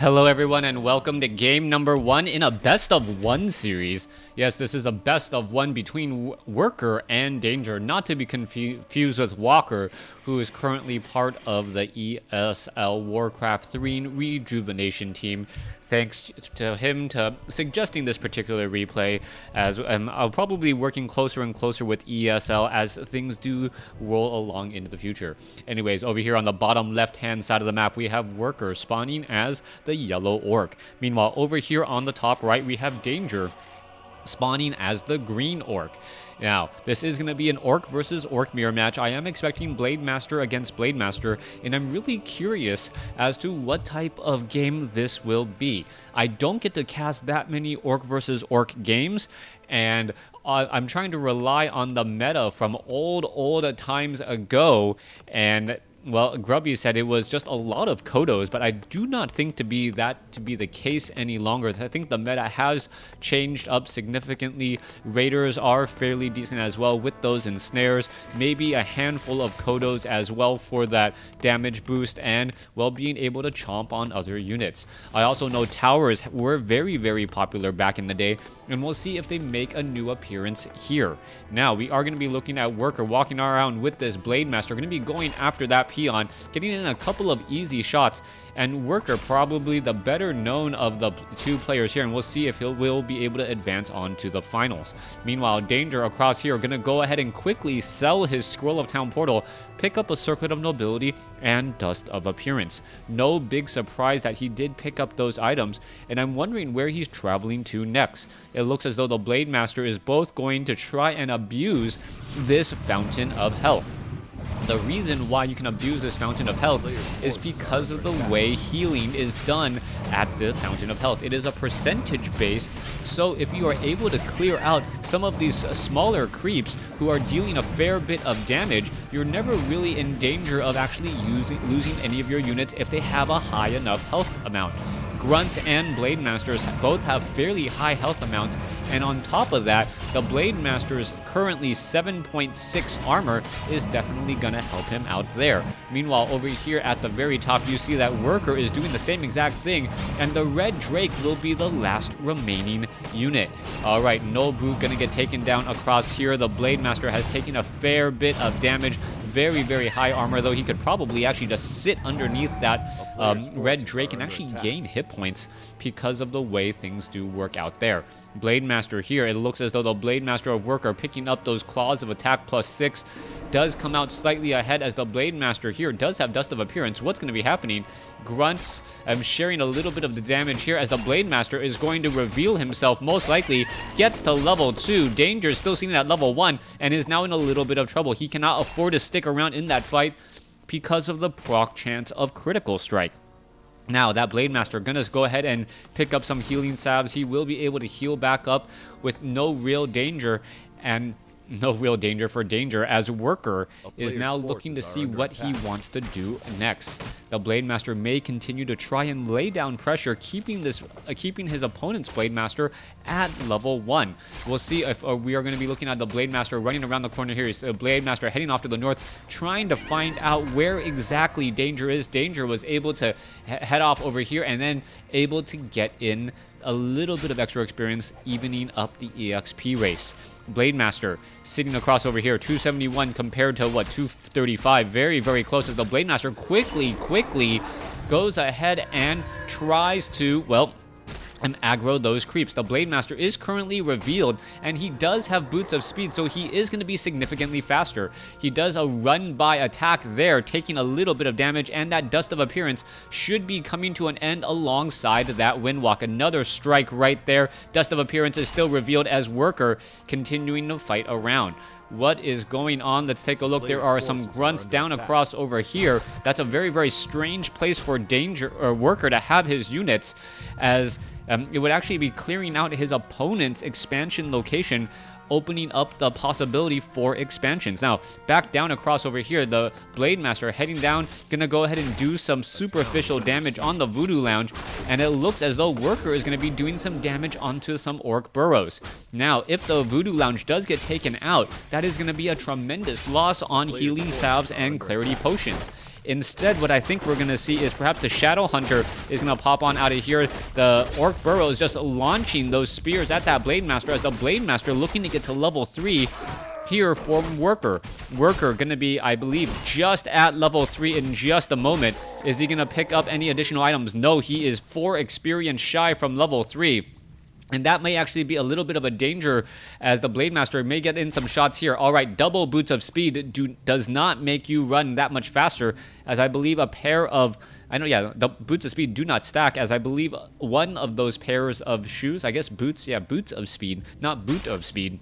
Hello everyone and welcome to game number 1 in a best of 1 series. Yes, this is a best of 1 between Worker and Danger, not to be confused with Walker, who is currently part of the ESL WarCraft 3 rejuvenation team. Thanks to him to suggesting this particular replay, as I'll probably be working closer and closer with ESL as things do roll along into the future. Anyways, over here on the bottom left-hand side of the map, we have Worker spawning as the yellow orc. Meanwhile, over here on the top right, we have Danger spawning as the green orc. Now, this is going to be an Orc versus Orc Mirror match. I am expecting Blade Master against Blade Master, and I'm really curious as to what type of game this will be. I don't get to cast that many Orc versus Orc games, and I'm trying to rely on the meta from old times ago, and well, Grubby said it was just a lot of Kodos, but I do not think to be the case any longer. I think the meta has changed up significantly. Raiders are fairly decent as well with those ensnares. Maybe a handful of Kodos as well for that damage boost and, well, being able to chomp on other units. I also know towers were very popular back in the day, and we'll see if they make a new appearance here. Now, we are going to be looking at Worker walking around with this Blade Master. Going to be going after that peon, getting in a couple of easy shots, and Worker probably the better known of the two players here, and we'll see if he will be able to advance on to the finals. Meanwhile, Danger across here going to go ahead and quickly sell his Scroll of Town portal, pick up a Circlet of Nobility and Dust of Appearance. No big surprise that he did pick up those items, and I'm wondering where he's traveling to next. It looks as though the Blade Master is both going to try and abuse this Fountain of Health. The reason why you can abuse this Fountain of Health is because of the way healing is done at the Fountain of Health. It is a percentage based, so if you are able to clear out some of these smaller creeps who are dealing a fair bit of damage, you're never really in danger of actually losing any of your units if they have a high enough health amount. Grunts and Blade Masters both have fairly high health amounts, and on top of that, the Blade Master's currently 7.6 armor is definitely going to help him out there. Meanwhile, over here at the very top, you see that Worker is doing the same exact thing, and the Red Drake will be the last remaining unit. Alright, no Brute going to get taken down across here. The Blade Master has taken a fair bit of damage. Very high armor, though he could probably actually just sit underneath that Red Drake and actually gain hit points because of the way things do work out there. Blade Master here, it looks as though the Blade Master of Worker picking up those Claws of Attack +6 does come out slightly ahead, as the Blade Master here does have Dust of Appearance. What's going to be happening? Grunts sharing a little bit of the damage here, as the Blade Master is going to reveal himself, most likely gets to level 2. Danger is still sitting at level 1 and is now in a little bit of trouble. He cannot afford to stick around in that fight because of the proc chance of Critical Strike. Now, that Blade Master gonna go ahead and pick up some healing salves. He will be able to heal back up with no real danger, and no real danger for Danger, as Worker is now looking to see what he wants to do next. The Blade Master may continue to try and lay down pressure, keeping his opponent's Blade Master at level 1. We'll see if we are going to be looking at the Blade Master running around the corner here. It's the Blade Master heading off to the north, trying to find out where exactly Danger is. Danger was able to head off over here and then able to get in a little bit of extra experience, evening up the EXP race. Blade Master sitting across over here, 271 compared to what, 235, very close, as the Blade Master quickly goes ahead and tries to, well, and aggro those creeps. The Blade Master is currently revealed, and he does have Boots of Speed, so he is going to be significantly faster. He does a run-by attack there, taking a little bit of damage, and that Dust of Appearance should be coming to an end alongside that Windwalk. Another strike right there. Dust of Appearance is still revealed as Worker continuing to fight around. What is going on? Let's take a look. There are some grunts down across over here. That's a very strange place for Danger or Worker to have his units, as it would actually be clearing out his opponent's expansion location, opening up the possibility for expansions. Now, back down across over here, the Blade Master heading down, gonna go ahead and do some superficial damage on the Voodoo Lounge, and it looks as though Worker is gonna be doing some damage onto some Orc burrows. Now, if the Voodoo Lounge does get taken out, that is gonna be a tremendous loss on healing salves and clarity potions. Instead, what I think we're going to see is perhaps the Shadow Hunter is going to pop on out of here. The Orc Burrow is just launching those spears at that Blade Master as the Blade Master looking to get to level 3 here for Worker. Worker going to be, I believe, just at level 3 in just a moment. Is he going to pick up any additional items? No, he is 4 experience shy from level 3. And that may actually be a little bit of a danger as the Blade Master may get in some shots here. All right, double boots of speed does not make you run that much faster, as I believe a pair of, the boots of speed do not stack, as I believe one of those pairs of shoes, I guess boots, boots of speed, not boot of speed.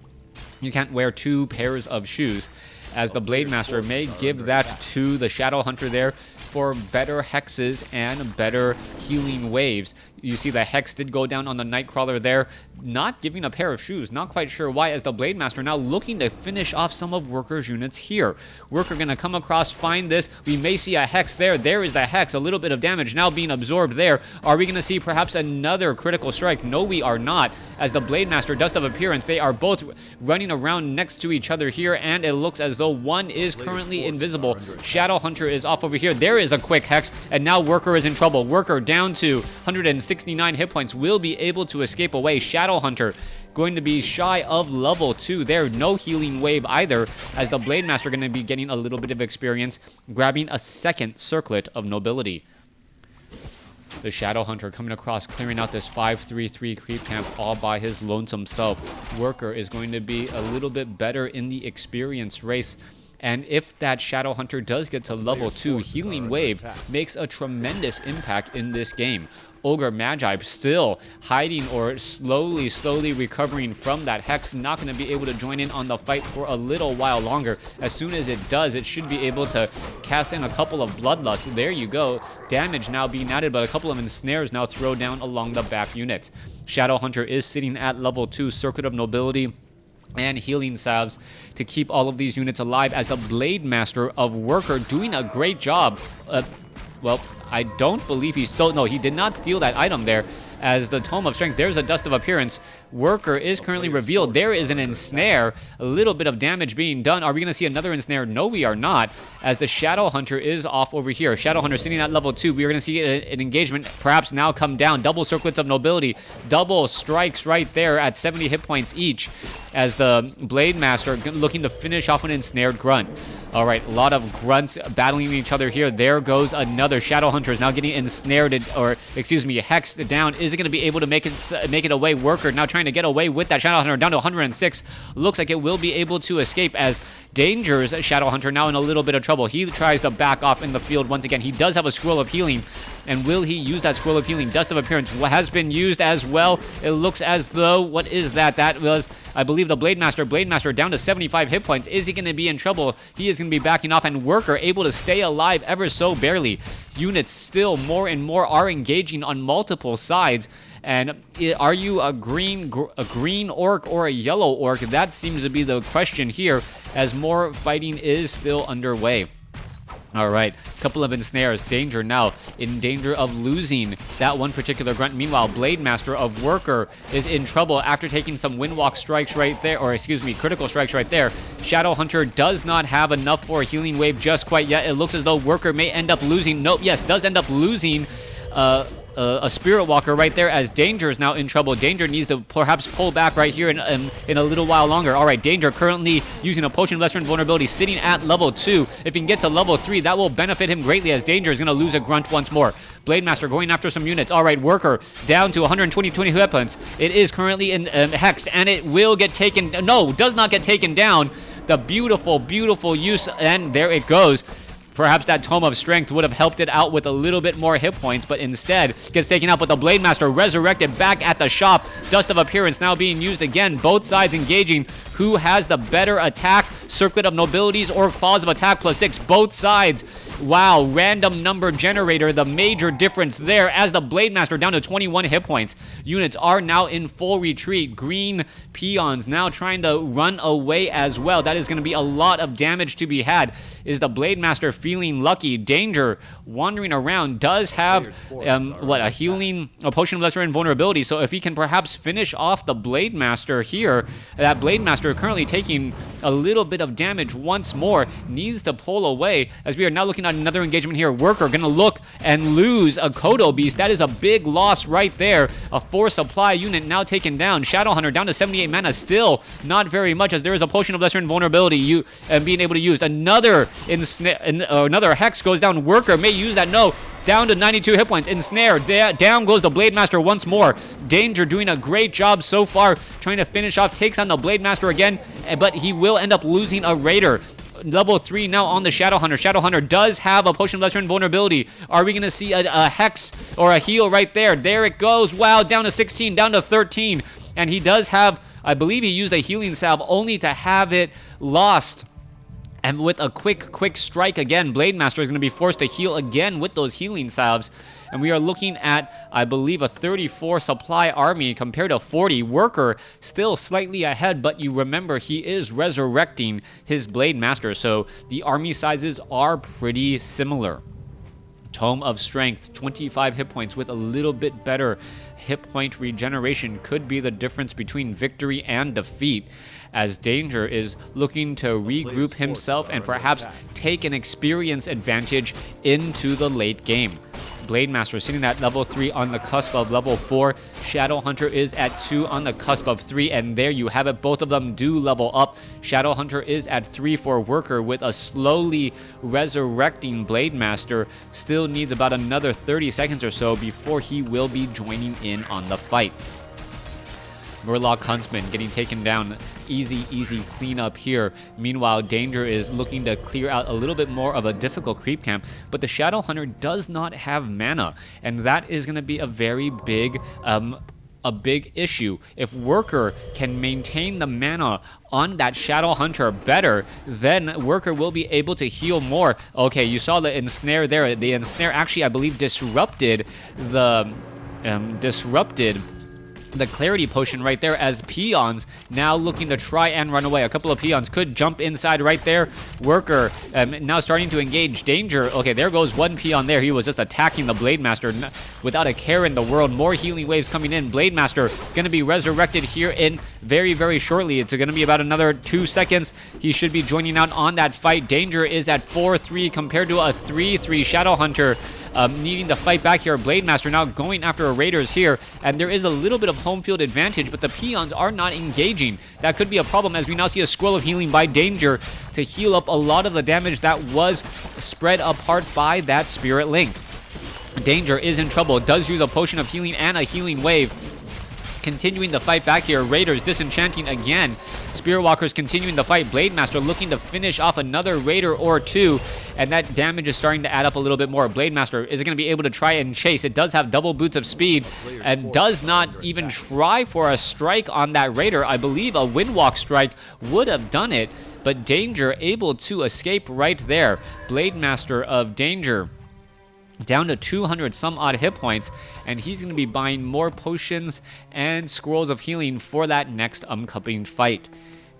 You can't wear 2 pairs of shoes, as the Blade Master may give that to the Shadow Hunter there for better hexes and better healing waves. You see the hex did go down on the Nightcrawler there, not giving a pair of shoes. Not quite sure why, as the Blade Master now looking to finish off some of Worker's units here. Worker going to come across, find this. We may see a hex there. There is the hex. A little bit of damage now being absorbed there. Are we going to see perhaps another critical strike? No, we are not, as the Blade Master, Dust of Appearance, they are both running around next to each other here, and it looks as though one is currently invisible. Shadow Hunter is off over here. There is a quick hex, and now Worker is in trouble. Worker down to 169 hit points, will be able to escape away. Shadow Hunter going to be shy of level 2 there. No healing wave either, as the Blade Master going to be getting a little bit of experience, grabbing a second circlet of nobility. The Shadow Hunter coming across, clearing out this 5-3-3 creep camp all by his lonesome self. Worker is going to be a little bit better in the experience race. And if that Shadow Hunter does get to level 2, Healing Wave makes a tremendous impact in this game. Ogre Magi still hiding or slowly recovering from that hex, not going to be able to join in on the fight for a little while longer. As soon as it does, it should be able to cast in a couple of Bloodlust. There you go. Damage now being added, but a couple of ensnares now throw down along the back units. Shadow Hunter is sitting at level 2, Circuit of Nobility and healing salves to keep all of these units alive, as the Blade Master of Worker doing a great job. Well, I don't believe he stole. No, he did not steal that item there, as the Tome of Strength. There's a Dust of Appearance. Worker is currently revealed. There is an ensnare. A little bit of damage being done. Are we going to see another ensnare? No, we are not, as the Shadow Hunter is off over here. Shadow Hunter sitting at level 2. We are going to see an engagement perhaps now come down. Double Circlets of Nobility. Double strikes right there at 70 hit points each, as the Blade Master looking to finish off an ensnared grunt. All right, a lot of grunts battling each other here. There goes another. Shadow Hunter is now getting ensnared, hexed down. Is it going to be able to make it away? Worker now trying to get away with that Shadow Hunter down to 106. Looks like it will be able to escape, as Danger's Shadow Hunter now in a little bit of trouble. He tries to back off in the field once again. He does have a Scroll of Healing, and will he use that Scroll of Healing? Dust of Appearance has been used as well. It looks as though, what is that? That was, I believe, the Blade Master. Blade Master down to 75 hit points. Is he going to be in trouble? He is going to be backing off, and Worker able to stay alive ever so barely. Units still more and more are engaging on multiple sides. And are you a green orc or a yellow orc? That seems to be the question here, as more fighting is still underway. All right, couple of ensnares. Danger now in danger of losing that one particular grunt. Meanwhile, Blade Master of Worker is in trouble after taking some Windwalk strikes right there, or excuse me, critical strikes right there. Shadow Hunter does not have enough for a healing wave just quite yet. It looks as though Worker may end up losing. Nope, yes, does end up losing a Spirit Walker right there, as Danger is now in trouble. Danger needs to perhaps pull back right here in a little while longer. All right, Danger currently using a Potion of Lesser Invulnerability, sitting at level 2. If he can get to level 3, that will benefit him greatly, as Danger is going to lose a grunt once more. Blade Master going after some units. All right, Worker down to 120 hit points. It is currently in hexed, and it will get taken. No, does not get taken down. The beautiful use, and there it goes. Perhaps that Tome of Strength would have helped it out with a little bit more hit points, but instead gets taken out. But the Blade Master resurrected back at the shop. Dust of Appearance now being used again. Both sides engaging. Who has the better attack? Circlet of Nobilities or Claws of Attack +6? Both sides. Wow, random number generator, the major difference there, as the Blade Master down to 21 hit points. Units are now in full retreat. Green peons now trying to run away as well. That is going to be a lot of damage to be had. Is the Blade Master feeling lucky? Danger wandering around does have a healing, a Potion of Lesser Invulnerability. So if he can perhaps finish off the Blade Master here, that Blade Master currently taking a little bit of damage once more, needs to pull away, as we are now looking out another engagement here. Worker gonna look and lose a Kodo Beast. That is a big loss right there. A 4 supply unit now taken down. Shadowhunter down to 78 mana. Still not very much, as there is a Potion of Lesser Invulnerability and being able to use another another Hex goes down. Worker may use that. No. Down to 92 hit points. Ensnare. Down goes the Blade Master once more. Danger doing a great job so far, trying to finish off. Takes on the Blade Master again, but he will end up losing a Raider. Level 3 now on the Shadowhunter. Shadowhunter does have a Potion of Lesser Invulnerability. Are we going to see a Hex or a heal right there? There it goes. Wow, down to 16, down to 13. And he does have, I believe he used a healing salve only to have it lost. And with a quick strike again, Blade Master is going to be forced to heal again with those healing salves. And we are looking at, I believe, a 34 supply army compared to 40. Worker still slightly ahead, but you remember he is resurrecting his Blade Master, so the army sizes are pretty similar. Tome of Strength, 25 hit points with a little bit better hit point regeneration could be the difference between victory and defeat, as Danger is looking to regroup himself and perhaps take an experience advantage into the late game. Blade Master sitting at level 3 on the cusp of level 4. Shadowhunter is at 2 on the cusp of 3, and there you have it. Both of them do level up. Shadowhunter is at 3 for Worker with a slowly resurrecting Blade Master. Still needs about another 30 seconds or so before he will be joining in on the fight. Murloc Huntsman getting taken down. Easy cleanup here. Meanwhile, Danger is looking to clear out a little bit more of a difficult creep camp, but the Shadowhunter does not have mana, and that is going to be a very big issue. If Worker can maintain the mana on that Shadowhunter better, then Worker will be able to heal more. Okay, you saw the Ensnare there. The Ensnare actually, I believe, disrupted the Clarity Potion right there, as Peons now looking to try and run away. A couple of Peons could jump inside right there. Worker now starting to engage. Danger. Okay, there goes one Peon there. He was just attacking the Blade Master without a care in the world. More healing waves coming in. Blade Master going to be resurrected here in very shortly. It's going to be about another 2 seconds. He should be joining out on that fight. Danger is at 4-3 compared to a 3-3 Shadowhunter. Needing to fight back here. Blade Master now going after Raiders here, and there is a little bit of home field advantage, but the Peons are not engaging. That could be a problem, as we now see a Scroll of Healing by Danger to heal up a lot of the damage that was spread apart by that Spirit Link. Danger is in trouble. Does use a Potion of Healing and a Healing Wave. Continuing to fight back here. Raiders disenchanting again. Spirit Walkers continuing to fight. Blade Master looking to finish off another Raider or two, and that damage is starting to add up a little bit more. Blade Master is going to be able to try and chase. It does have double boots of speed and does not even try for a strike on that Raider. I believe a Windwalk strike would have done it, but Danger able to escape right there. Blade Master of Danger down to 200 some odd hit points, and he's going to be buying more potions and scrolls of healing for that next upcoming fight.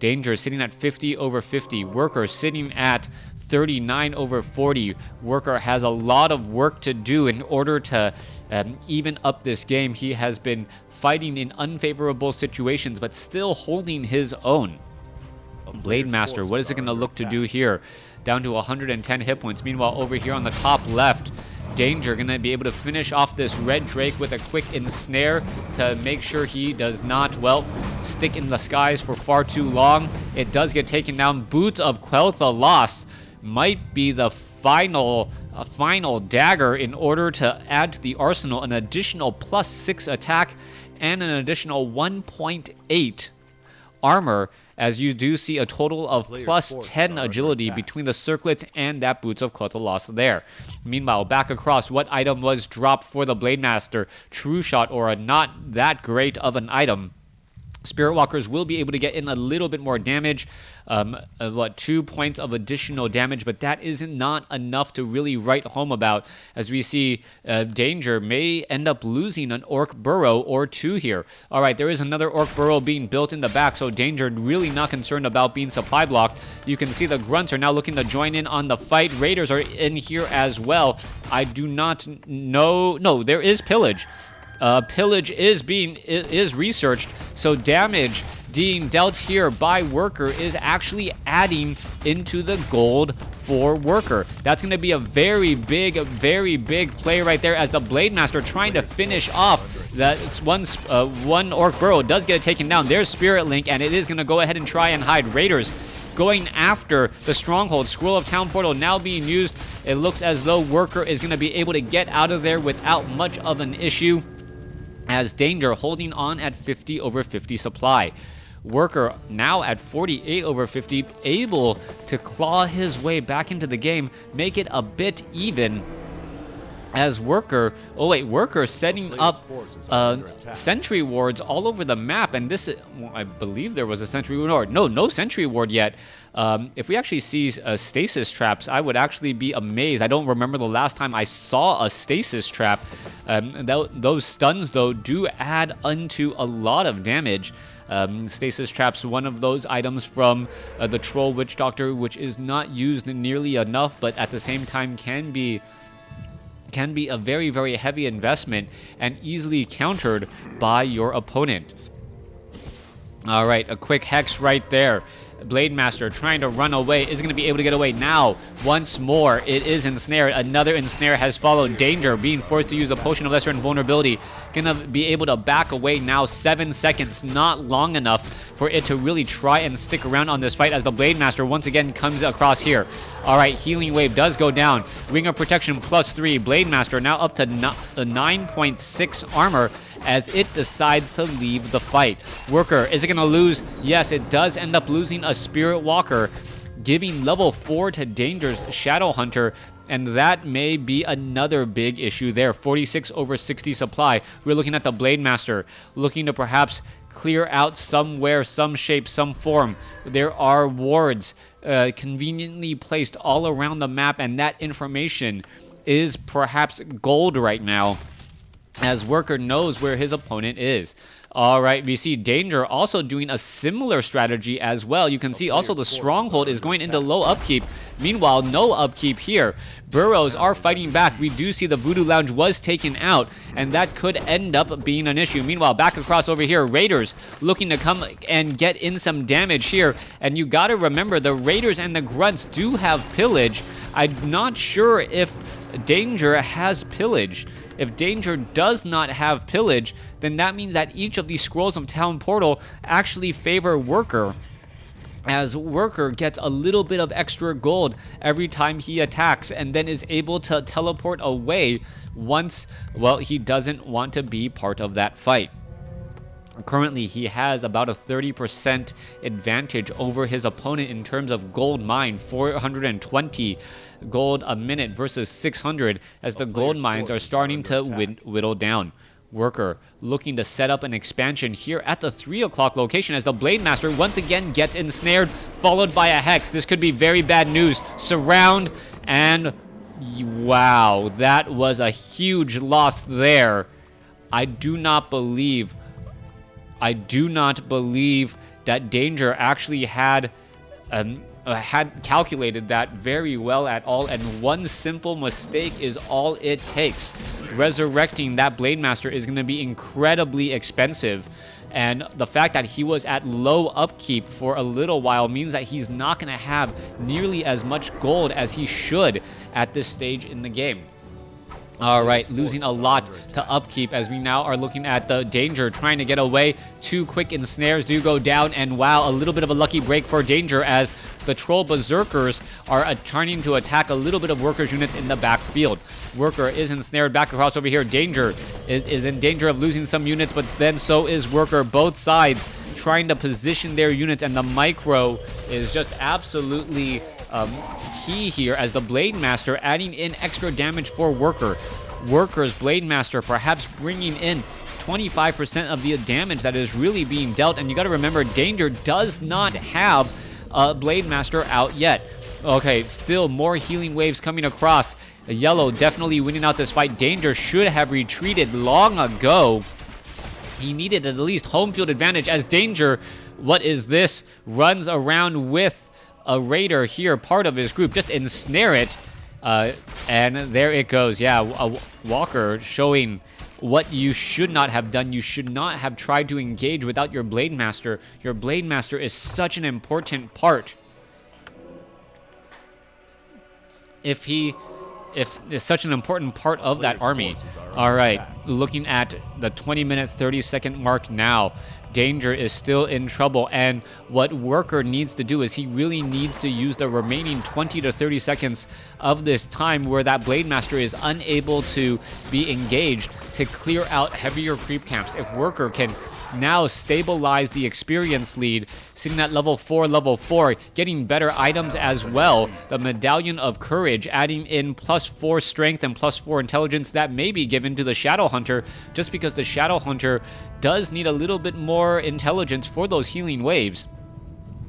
Danger sitting at 50/50. Worker sitting at 39/40. Worker has a lot of work to do in order to even up this game. He has been fighting in unfavorable situations, but still holding his own. Blade Master, what is it going to look to do here? Down to 110 hit points. Meanwhile, over here on the top left, Danger going to be able to finish off this Red Drake with a quick Ensnare to make sure he does not, well, stick in the skies for far too long. It does get taken down. Boots of Quel'Tha lost. Might be the final dagger in order to add to the arsenal an additional +6 attack and an additional 1.8 armor, as you do see a total of +10 agility between the circlets and that Boots of Quel'Tha lost there. Meanwhile, back across, what item was dropped for the Blade Master? True Shot, or a not that great of an item. Spirit Walkers will be able to get in a little bit more damage, 2 points of additional damage, but that is not enough to really write home about, as we see Danger may end up losing an Orc Burrow or two here. All right, there is another Orc Burrow being built in the back, so Danger really not concerned about being supply blocked. You can see the Grunts are now looking to join in on the fight. Raiders are in here as well. I do not know. No, there is Pillage. Pillage is researched, so damage being dealt here by Worker is actually adding into the gold for Worker. That's going to be a very big play right there, as the Blade Master trying to finish off that one Orc Burrow does get it taken down. There's Spirit Link, and it is going to go ahead and try and hide. Raiders going after the stronghold. Scroll of Town Portal now being used. It looks as though Worker is going to be able to get out of there without much of an issue, as Danger holding on at 50 over 50 supply. Worker now at 48 over 50, able to claw his way back into the game, make it a bit even, as Worker, Worker setting up sentry wards all over the map. And this, well, I believe there was a sentry ward. No sentry ward yet. If we actually see stasis traps, I would actually be amazed. I don't remember the last time I saw a stasis trap. Those stuns, though, do add unto a lot of damage. Stasis traps, one of those items from the Troll Witch Doctor, which is not used nearly enough, but at the same time can be a very heavy investment and easily countered by your opponent. All right, a quick hex right there. Blade Master trying to run away, is going to be able to get away now. Once more, it is ensnared. Another ensnare has followed. Danger being forced to use a potion of lesser invulnerability. Gonna be able to back away now. 7 seconds, not long enough for it to really try and stick around on this fight, as the Blade Master once again comes across here. All right, Healing Wave does go down. Ring of Protection +3. Blade Master now up to 9.6 armor, as it decides to leave the fight. Worker, is it going to lose? Yes, it does end up losing a Spirit Walker, giving level 4 to Danger's Shadow Hunter, and that may be another big issue there. 46 over 60 supply. We're looking at the Blade Master, looking to perhaps clear out somewhere, some shape, some form. There are wards conveniently placed all around the map, and that information is perhaps gold right now, as Worker knows where his opponent is. All right, we see Danger also doing a similar strategy as well. You can see also the Stronghold is going into low upkeep. Meanwhile, no upkeep here. Burrows are fighting back. We do see the Voodoo Lounge was taken out, and that could end up being an issue. Meanwhile, back across over here, Raiders looking to come and get in some damage here. And you got to remember, the Raiders and the Grunts do have Pillage. I'm not sure if Danger has Pillage. If Danger does not have Pillage, then that means that each of these Scrolls of Town Portal actually favor Worker, as Worker gets a little bit of extra gold every time he attacks, and then is able to teleport away once, well, he doesn't want to be part of that fight. Currently, he has about a 30% advantage over his opponent in terms of gold mine, 420 gold a minute versus 600, as the gold mines are starting to whittle down. Worker looking to set up an expansion here at the 3 o'clock location, as the Blade Master once again gets ensnared, followed by a hex. This could be very bad news. Surround, and wow, that was a huge loss there. I do not believe that Danger actually had calculated that very well at all, and one simple mistake is all it takes. Resurrecting that Blade Master is going to be incredibly expensive, and the fact that he was at low upkeep for a little while means that he's not going to have nearly as much gold as he should at this stage in the game. All right, losing a lot to upkeep, as we now are looking at the Danger trying to get away. 2 quick ensnares do go down, and wow, a little bit of a lucky break for Danger, as the Troll Berserkers are trying to attack a little bit of Workers units in the backfield. Worker is ensnared back across over here. Danger is in danger of losing some units, but then so is Worker. Both sides trying to position their units, and the micro is just absolutely key here, as the Blade Master adding in extra damage for Worker. Worker's Blade Master perhaps bringing in 25% of the damage that is really being dealt, and you got to remember, Danger does not have a Blade Master out yet. Okay, still more healing waves coming across. Yellow definitely winning out this fight. Danger should have retreated long ago. He needed at least home field advantage, as Danger, what is this, runs around with a Raider here, part of his group, just ensnare it, And there it goes. Yeah, Walker showing what you should not have done. You should not have tried to engage without your Blade Master. Your Blade Master is such an important part. If it's such an important part of that army. All right, looking at the 20-minute, 30-second mark now. Danger is still in trouble, and what Worker needs to do is he really needs to use the remaining 20 to 30 seconds of this time where that Blade Master is unable to be engaged to clear out heavier creep camps. If Worker can now stabilize the experience lead, sitting at level 4, getting better items as well. The Medallion of Courage, adding in +4 strength and +4 intelligence that may be given to the Shadow Hunter, just because the Shadow Hunter does need a little bit more intelligence for those healing waves.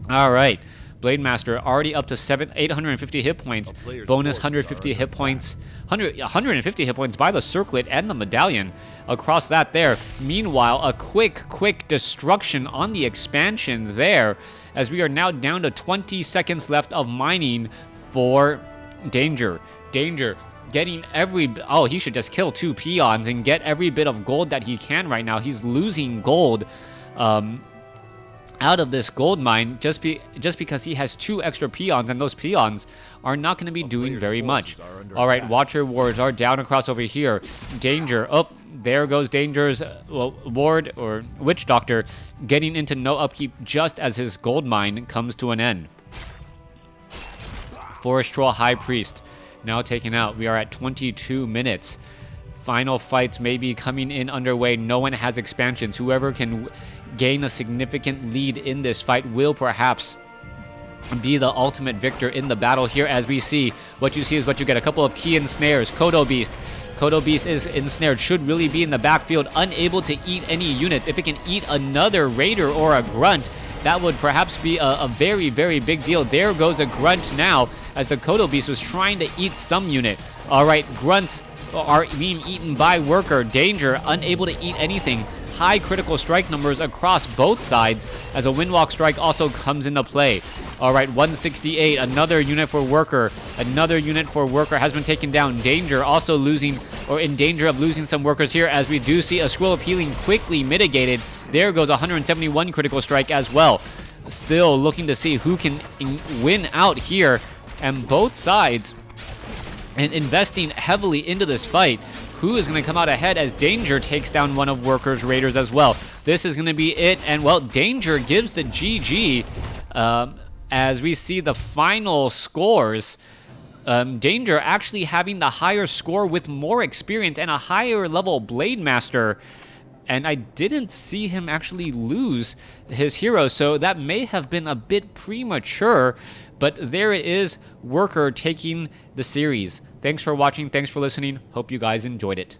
All right, Blade Master already up to 850 hit points, bonus 150 hit points, 150 hit points by the Circlet and the Medallion across that there. Meanwhile, a quick destruction on the expansion there, as we are now down to 20 seconds left of mining for Danger. Danger getting oh, he should just kill 2 peons and get every bit of gold that he can right now. He's losing gold out of this gold mine just because he has 2 extra peons, and those peons are not going to be doing very much. All right, Watcher wards are down across over here. Danger, oh, there goes Danger's ward or Witch Doctor getting into no upkeep just as his gold mine comes to an end. Forest Troll High Priest now taken out. We are at 22 minutes. Final fights may be coming in underway. No one has expansions. Whoever can gain a significant lead in this fight will perhaps be the ultimate victor in the battle here. As we see, what you see is what you get. A couple of key ensnares. Kodo Beast. Kodo Beast is ensnared, should really be in the backfield, unable to eat any units. If it can eat another Raider or a Grunt, that would perhaps be a very big deal. There goes a Grunt now, as the Kodo Beast was trying to eat some unit. All right, Grunts are being eaten by Worker. Danger, unable to eat anything. High critical strike numbers across both sides, as a Windwalk Strike also comes into play. All right, 168, another unit for Worker. Another unit for Worker has been taken down. Danger also losing, or in danger of losing some workers here, as we do see a Scroll of Healing quickly mitigated. There goes 171 critical strike as well. Still looking to see who can win out here, and both sides and investing heavily into this fight. Who is going to come out ahead as Danger takes down one of Worker's Raiders as well? This is going to be it, and well, Danger gives the GG as we see the final scores. Danger actually having the higher score with more experience and a higher level Blade Master, and I didn't see him actually lose his hero, so that may have been a bit premature, but there it is, Worker taking the series. Thanks for watching, thanks for listening, hope you guys enjoyed it.